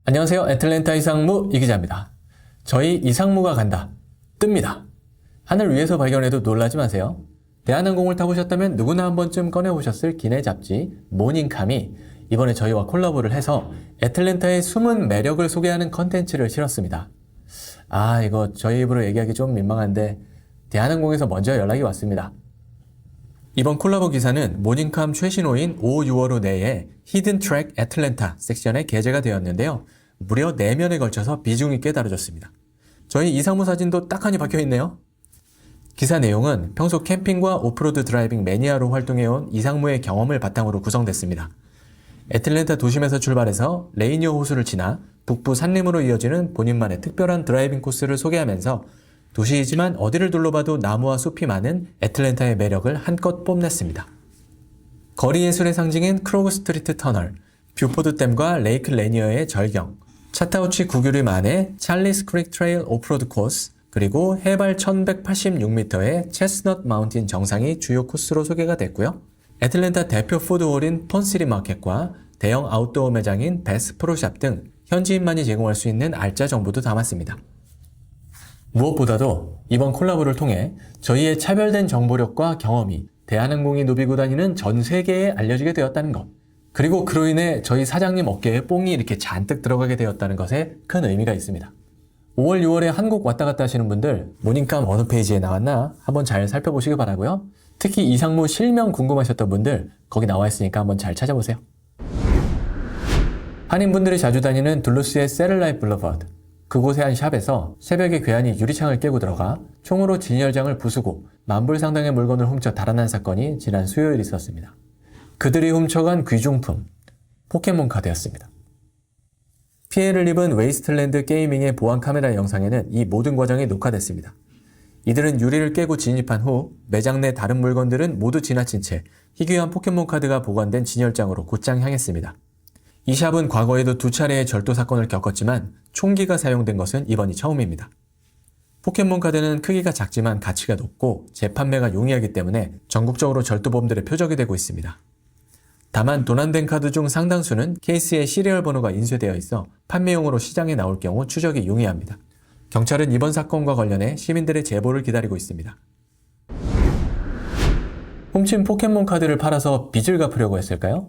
안녕하세요. 애틀랜타 이상무 이기자입니다. 저희 이상무가 간다. 뜹니다. 하늘 위에서 발견해도 놀라지 마세요. 대한항공을 타보셨다면 누구나 한 번쯤 꺼내보셨을 기내 잡지 모닝캄이 이번에 저희와 콜라보를 해서 애틀랜타의 숨은 매력을 소개하는 컨텐츠를 실었습니다. 이거 저희 입으로 얘기하기 좀 민망한데 대한항공에서 먼저 연락이 왔습니다. 이번 콜라보 기사는 모닝캄 최신호인 5, 6월호 내에 히든 트랙 애틀랜타 섹션에 게재가 되었는데요. 무려 4면에 걸쳐서 비중 있게 다뤄졌습니다. 저희 이상무 사진도 딱하니 박혀있네요. 기사 내용은 평소 캠핑과 오프로드 드라이빙 매니아로 활동해온 이상무의 경험을 바탕으로 구성됐습니다. 애틀랜타 도심에서 출발해서 레이니어 호수를 지나 북부 산림으로 이어지는 본인만의 특별한 드라이빙 코스를 소개하면서 도시이지만 어디를 둘러봐도 나무와 숲이 많은 애틀랜타의 매력을 한껏 뽐냈습니다. 거리 예술의 상징인 크로그 스트리트 터널, 뷰포드 댐과 레이크 레니어의 절경, 차타우치 9규림 안에 찰리스 크릭 트레일 오프로드 코스, 그리고 해발 1186m의 체스넛 마운틴 정상이 주요 코스로 소개가 됐고요. 애틀랜타 대표 푸드홀인 폰시리 마켓과 대형 아웃도어 매장인 베스 프로샵 등 현지인만이 제공할 수 있는 알짜 정보도 담았습니다. 무엇보다도 이번 콜라보를 통해 저희의 차별된 정보력과 경험이 대한항공이 누비고 다니는 전 세계에 알려지게 되었다는 것, 그리고 그로 인해 저희 사장님 어깨에 뽕이 이렇게 잔뜩 들어가게 되었다는 것에 큰 의미가 있습니다. 5월, 6월에 한국 왔다 갔다 하시는 분들 모닝캄 어느 페이지에 나왔나 한번 잘 살펴보시기 바라고요. 특히 이상무 실명 궁금하셨던 분들 거기 나와 있으니까 한번 잘 찾아보세요. 한인분들이 자주 다니는 둘루스의 세를라이프 블러버드, 그곳의 한 샵에서 새벽에 괴한이 유리창을 깨고 들어가 총으로 진열장을 부수고 만불 상당의 물건을 훔쳐 달아난 사건이 지난 수요일 있었습니다. 그들이 훔쳐간 귀중품, 포켓몬 카드였습니다. 피해를 입은 웨이스틀랜드 게이밍의 보안 카메라 영상에는 이 모든 과정이 녹화됐습니다. 이들은 유리를 깨고 진입한 후 매장 내 다른 물건들은 모두 지나친 채 희귀한 포켓몬 카드가 보관된 진열장으로 곧장 향했습니다. 이 샵은 과거에도 2차례의 절도 사건을 겪었지만 총기가 사용된 것은 이번이 처음입니다. 포켓몬 카드는 크기가 작지만 가치가 높고 재판매가 용이하기 때문에 전국적으로 절도범들의 표적이 되고 있습니다. 다만 도난된 카드 중 상당수는 케이스에 시리얼 번호가 인쇄되어 있어 판매용으로 시장에 나올 경우 추적이 용이합니다. 경찰은 이번 사건과 관련해 시민들의 제보를 기다리고 있습니다. 훔친 포켓몬 카드를 팔아서 빚을 갚으려고 했을까요?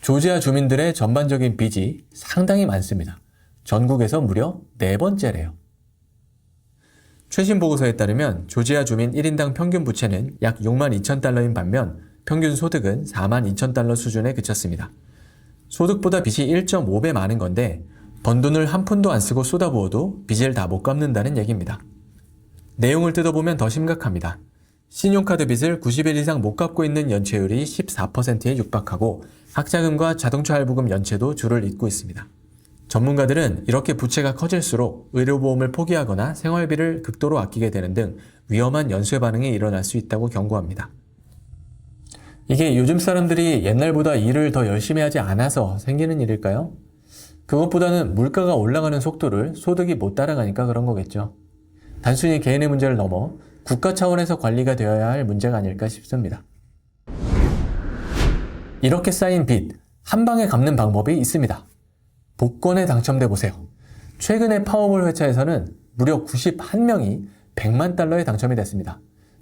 조지아 주민들의 전반적인 빚이 상당히 많습니다. 전국에서 무려 4번째래요. 최신 보고서에 따르면 조지아 주민 1인당 평균 부채는 약 62,000달러인 반면 평균 소득은 42,000달러 수준에 그쳤습니다. 소득보다 빚이 1.5배 많은 건데 번 돈을 한 푼도 안 쓰고 쏟아부어도 빚을 다 못 갚는다는 얘기입니다. 내용을 뜯어보면 더 심각합니다. 신용카드 빚을 90일 이상 못 갚고 있는 연체율이 14%에 육박하고 학자금과 자동차 할부금 연체도 줄을 잇고 있습니다. 전문가들은 이렇게 부채가 커질수록 의료보험을 포기하거나 생활비를 극도로 아끼게 되는 등 위험한 연쇄 반응이 일어날 수 있다고 경고합니다. 이게 요즘 사람들이 옛날보다 일을 더 열심히 하지 않아서 생기는 일일까요? 그것보다는 물가가 올라가는 속도를 소득이 못 따라가니까 그런 거겠죠. 단순히 개인의 문제를 넘어 국가 차원에서 관리가 되어야 할 문제가 아닐까 싶습니다. 이렇게 쌓인 빚, 한 방에 갚는 방법이 있습니다. 복권에 당첨돼 보세요. 최근에 파워볼 회차에서는 무려 91명이 100만 달러에 당첨이 됐습니다.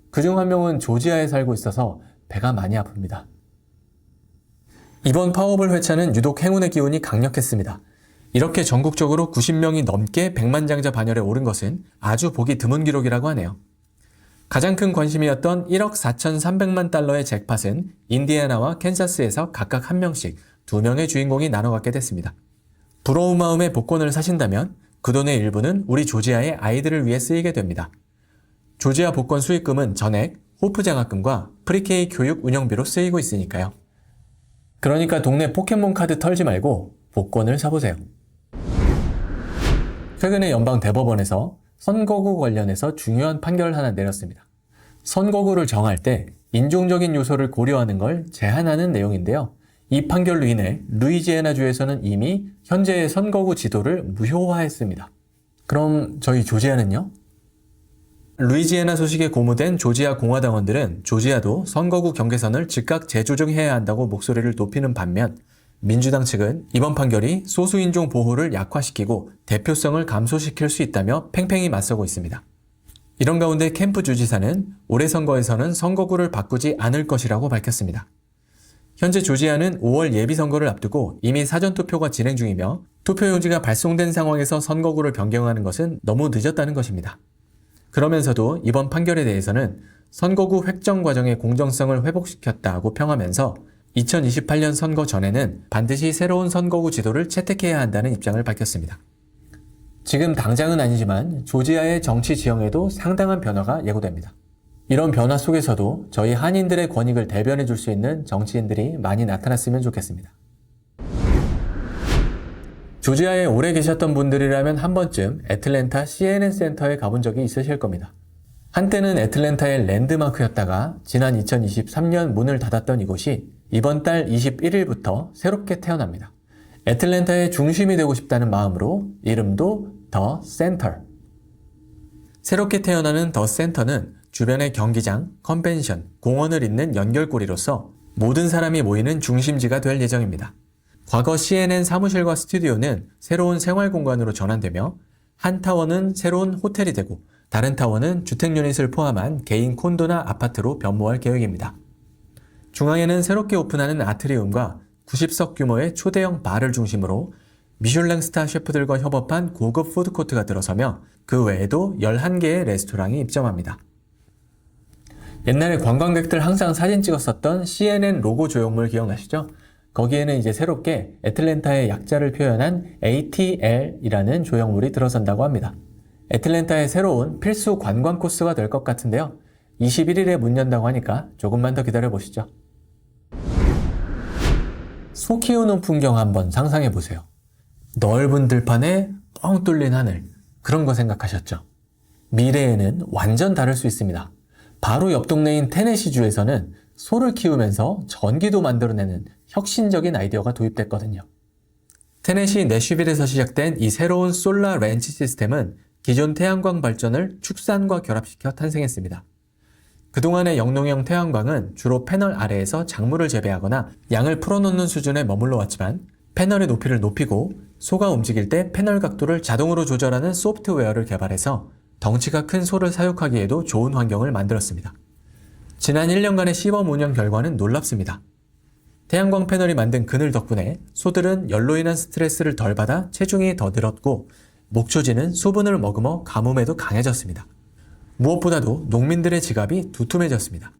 그중 한 명은 조지아에 살고 있어서 배가 많이 아픕니다. 이번 파워볼 회차는 유독 행운의 기운이 강력했습니다. 이렇게 전국적으로 90명이 넘게 백만장자 반열에 오른 것은 아주 보기 드문 기록이라고 하네요. 가장 큰 관심이었던 1억 4,300만 달러의 잭팟은 인디애나와 캔자스에서 각각 한 명씩 2명의 주인공이 나눠 갖게 됐습니다. 부러운 마음에 복권을 사신다면 그 돈의 일부는 우리 조지아의 아이들을 위해 쓰이게 됩니다. 조지아 복권 수익금은 전액, 호프 장학금과 프리케이 교육 운영비로 쓰이고 있으니까요. 그러니까 동네 포켓몬 카드 털지 말고 복권을 사보세요. 최근에 연방 대법원에서 선거구 관련해서 중요한 판결을 하나 내렸습니다. 선거구를 정할 때 인종적인 요소를 고려하는 걸 제한하는 내용인데요. 이 판결로 인해 루이지애나주에서는 이미 현재의 선거구 지도를 무효화했습니다. 그럼 저희 조지아는요? 루이지애나 소식에 고무된 조지아 공화당원들은 조지아도 선거구 경계선을 즉각 재조정해야 한다고 목소리를 높이는 반면 민주당 측은 이번 판결이 소수인종 보호를 약화시키고 대표성을 감소시킬 수 있다며 팽팽히 맞서고 있습니다. 이런 가운데 캠프 주지사는 올해 선거에서는 선거구를 바꾸지 않을 것이라고 밝혔습니다. 현재 조지아는 5월 예비선거를 앞두고 이미 사전투표가 진행 중이며 투표용지가 발송된 상황에서 선거구를 변경하는 것은 너무 늦었다는 것입니다. 그러면서도 이번 판결에 대해서는 선거구 획정 과정의 공정성을 회복시켰다고 평하면서 2028년 선거 전에는 반드시 새로운 선거구 지도를 채택해야 한다는 입장을 밝혔습니다. 지금 당장은 아니지만 조지아의 정치 지형에도 상당한 변화가 예고됩니다. 이런 변화 속에서도 저희 한인들의 권익을 대변해 줄 수 있는 정치인들이 많이 나타났으면 좋겠습니다. 조지아에 오래 계셨던 분들이라면 한 번쯤 애틀랜타 CNN 센터에 가본 적이 있으실 겁니다. 한때는 애틀랜타의 랜드마크였다가 지난 2023년 문을 닫았던 이곳이 이번 달 21일부터 새롭게 태어납니다. 애틀랜타의 중심이 되고 싶다는 마음으로 이름도 더 센터. 새롭게 태어나는 더 센터는 주변의 경기장, 컨벤션, 공원을 잇는 연결고리로서 모든 사람이 모이는 중심지가 될 예정입니다. 과거 CNN 사무실과 스튜디오는 새로운 생활 공간으로 전환되며 한 타워는 새로운 호텔이 되고 다른 타워는 주택 유닛을 포함한 개인 콘도나 아파트로 변모할 계획입니다. 중앙에는 새롭게 오픈하는 아트리움과 90석 규모의 초대형 바를 중심으로 미슐랭 스타 셰프들과 협업한 고급 푸드코트가 들어서며 그 외에도 11개의 레스토랑이 입점합니다. 옛날에 관광객들 항상 사진 찍었었던 CNN 로고 조형물 기억나시죠? 거기에는 이제 새롭게 애틀랜타의 약자를 표현한 ATL이라는 조형물이 들어선다고 합니다. 애틀랜타의 새로운 필수 관광 코스가 될 것 같은데요. 21일에 문 연다고 하니까 조금만 더 기다려 보시죠. 소 키우는 풍경 한번 상상해 보세요. 넓은 들판에 뻥 뚫린 하늘, 그런 거 생각하셨죠? 미래에는 완전 다를 수 있습니다. 바로 옆 동네인 테네시주에서는 소를 키우면서 전기도 만들어내는 혁신적인 아이디어가 도입됐거든요. 테네시 내슈빌에서 시작된 이 새로운 솔라 렌치 시스템은 기존 태양광 발전을 축산과 결합시켜 탄생했습니다. 그동안의 영농형 태양광은 주로 패널 아래에서 작물을 재배하거나 양을 풀어놓는 수준에 머물러 왔지만 패널의 높이를 높이고 소가 움직일 때 패널 각도를 자동으로 조절하는 소프트웨어를 개발해서 덩치가 큰 소를 사육하기에도 좋은 환경을 만들었습니다. 지난 1년간의 시범 운영 결과는 놀랍습니다. 태양광 패널이 만든 그늘 덕분에 소들은 열로 인한 스트레스를 덜 받아 체중이 더 늘었고 목초지는 수분을 머금어 가뭄에도 강해졌습니다. 무엇보다도 농민들의 지갑이 두툼해졌습니다.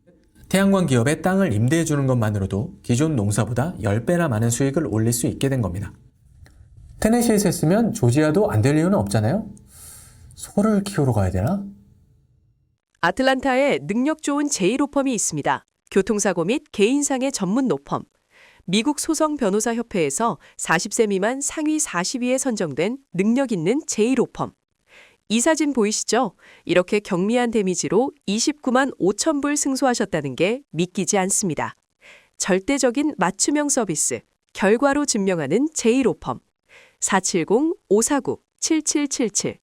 태양광 기업에 땅을 임대해 주는 것만으로도 기존 농사보다 10배나 많은 수익을 올릴 수 있게 된 겁니다. 테네시에서 했으면 조지아도 안 될 이유는 없잖아요? 소를 키우러 가야 되나? 아틀란타에 능력 좋은 제1로펌이 있습니다. 교통사고 및 개인상해 전문 로펌. 미국 소송 변호사 협회에서 40세 미만 상위 40위에 선정된 능력 있는 제1로펌. 이 사진 보이시죠? 이렇게 경미한 데미지로 29만 5천 불 승소하셨다는 게 믿기지 않습니다. 절대적인 맞춤형 서비스, 결과로 증명하는 제1로펌. 470-549-7777.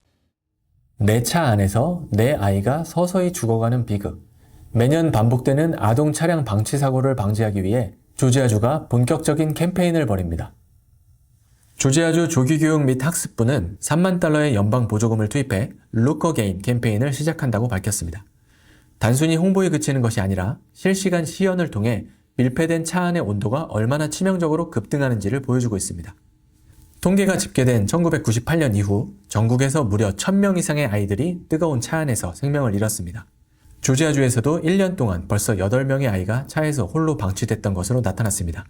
내 차 안에서 내 아이가 서서히 죽어가는 비극. 매년 반복되는 아동 차량 방치 사고를 방지하기 위해 조지아주가 본격적인 캠페인을 벌입니다. 조지아주 조기교육 및 학습부는 3만 달러의 연방 보조금을 투입해 Look Again 캠페인을 시작한다고 밝혔습니다. 단순히 홍보에 그치는 것이 아니라 실시간 시연을 통해 밀폐된 차 안의 온도가 얼마나 치명적으로 급등하는지를 보여주고 있습니다. 통계가 집계된 1998년 이후 전국에서 무려 1000명 이상의 아이들이 뜨거운 차 안에서 생명을 잃었습니다. 조지아주에서도 1년 동안 벌써 8명의 아이가 차에서 홀로 방치됐던 것으로 나타났습니다.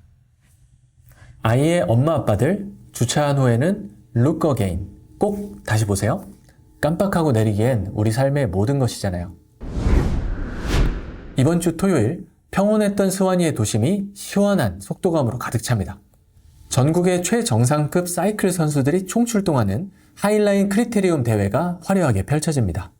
아이의 엄마 아빠들, 주차한 후에는 Look Again, 꼭 다시 보세요. 깜빡하고 내리기엔 우리 삶의 모든 것이잖아요. 이번 주 토요일, 평온했던 스와니의 도심이 시원한 속도감으로 가득 찹니다. 전국의 최정상급 사이클 선수들이 총출동하는 하이라인 크리테리움 대회가 화려하게 펼쳐집니다.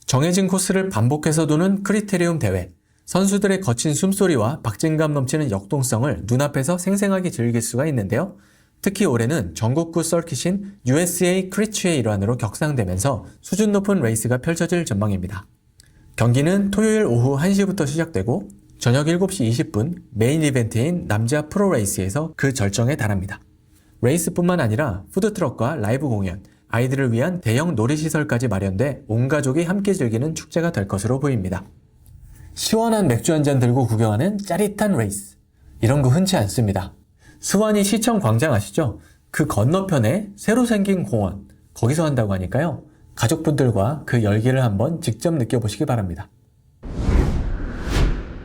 정해진 코스를 반복해서 도는 크리테리움 대회. 선수들의 거친 숨소리와 박진감 넘치는 역동성을 눈앞에서 생생하게 즐길 수가 있는데요. 특히 올해는 전국구 서킷인 USA 크리츠의 일환으로 격상되면서 수준 높은 레이스가 펼쳐질 전망입니다. 경기는 토요일 오후 1시부터 시작되고 저녁 7시 20분 메인 이벤트인 남자 프로레이스에서 그 절정에 달합니다. 레이스뿐만 아니라 푸드트럭과 라이브 공연, 아이들을 위한 대형 놀이시설까지 마련돼 온 가족이 함께 즐기는 축제가 될 것으로 보입니다. 시원한 맥주 한잔 들고 구경하는 짜릿한 레이스. 이런 거 흔치 않습니다. 수완이 시청 광장 아시죠? 그 건너편에 새로 생긴 공원, 거기서 한다고 하니까요. 가족분들과 그 열기를 한번 직접 느껴보시기 바랍니다.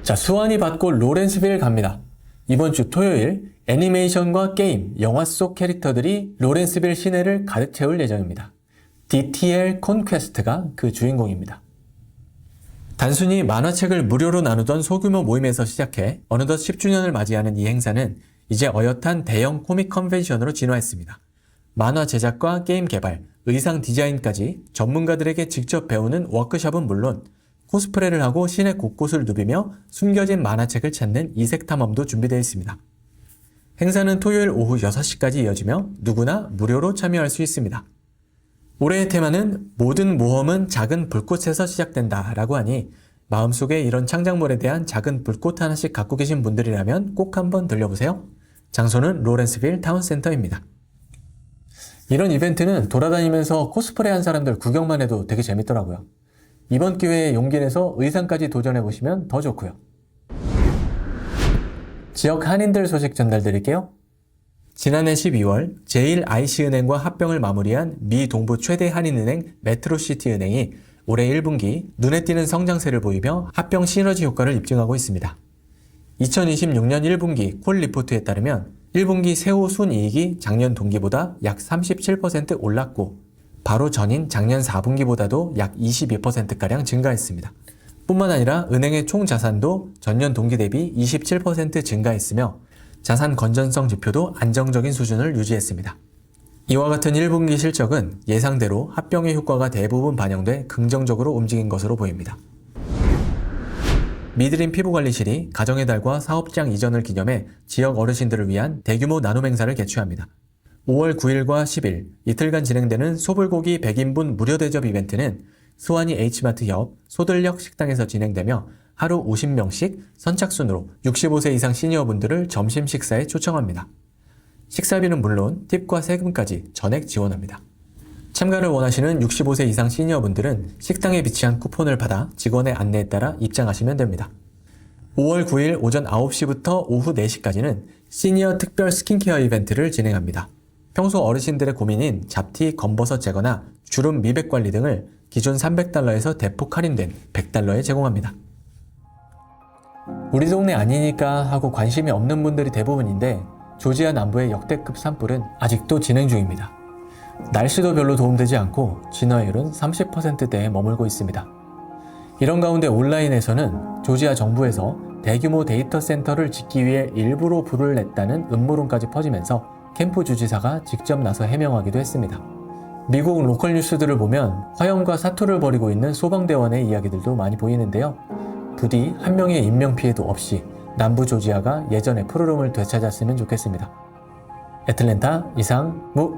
자, 수완이 받고 로렌스빌 갑니다. 이번 주 토요일 애니메이션과 게임, 영화 속 캐릭터들이 로렌스빌 시내를 가득 채울 예정입니다. DTL 콘퀘스트가 그 주인공입니다. 단순히 만화책을 무료로 나누던 소규모 모임에서 시작해 어느덧 10주년을 맞이하는 이 행사는 이제 어엿한 대형 코믹 컨벤션으로 진화했습니다. 만화 제작과 게임 개발, 의상 디자인까지 전문가들에게 직접 배우는 워크숍은 물론 코스프레를 하고 시내 곳곳을 누비며 숨겨진 만화책을 찾는 이색 탐험도 준비되어 있습니다. 행사는 토요일 오후 6시까지 이어지며 누구나 무료로 참여할 수 있습니다. 올해의 테마는 모든 모험은 작은 불꽃에서 시작된다 라고 하니 마음속에 이런 창작물에 대한 작은 불꽃 하나씩 갖고 계신 분들이라면 꼭 한번 들려보세요. 장소는 로렌스빌 타운센터입니다. 이런 이벤트는 돌아다니면서 코스프레 한 사람들 구경만 해도 되게 재밌더라고요. 이번 기회에 용기 내서 의상까지 도전해보시면 더 좋고요. 지역 한인들 소식 전달드릴게요. 지난해 12월 제1IC은행과 합병을 마무리한 미 동부 최대 한인은행 메트로시티은행이 올해 1분기 눈에 띄는 성장세를 보이며 합병 시너지 효과를 입증하고 있습니다. 2026년 1분기 콜 리포트에 따르면 1분기 세후 순이익이 작년 동기보다 약 37% 올랐고 바로 전인 작년 4분기보다도 약 22%가량 증가했습니다. 뿐만 아니라 은행의 총 자산도 전년 동기 대비 27% 증가했으며 자산 건전성 지표도 안정적인 수준을 유지했습니다. 이와 같은 1분기 실적은 예상대로 합병의 효과가 대부분 반영돼 긍정적으로 움직인 것으로 보입니다. 미드림 피부관리실이 가정의 달과 사업장 이전을 기념해 지역 어르신들을 위한 대규모 나눔 행사를 개최합니다. 5월 9일과 10일 이틀간 진행되는 소불고기 100인분 무료 대접 이벤트는 수완이 H마트 옆 소들역 식당에서 진행되며 하루 50명씩 선착순으로 65세 이상 시니어분들을 점심 식사에 초청합니다. 식사비는 물론 팁과 세금까지 전액 지원합니다. 참가를 원하시는 65세 이상 시니어분들은 식당에 비치한 쿠폰을 받아 직원의 안내에 따라 입장하시면 됩니다. 5월 9일 오전 9시부터 오후 4시까지는 시니어 특별 스킨케어 이벤트를 진행합니다. 평소 어르신들의 고민인 잡티, 검버섯 제거나 주름 미백 관리 등을 기존 $300에서 대폭 할인된 $100에 제공합니다. 우리 동네 아니니까 하고 관심이 없는 분들이 대부분인데 조지아 남부의 역대급 산불은 아직도 진행 중입니다. 날씨도 별로 도움되지 않고 진화율은 30%대에 머물고 있습니다. 이런 가운데 온라인에서는 조지아 정부에서 대규모 데이터 센터를 짓기 위해 일부러 불을 냈다는 음모론까지 퍼지면서 캠프 주지사가 직접 나서 해명하기도 했습니다. 미국 로컬 뉴스들을 보면 화염과 사투를 벌이고 있는 소방대원의 이야기들도 많이 보이는데요. 부디 한 명의 인명피해도 없이 남부 조지아가 예전의 푸르름을 되찾았으면 좋겠습니다. 애틀랜타 이상무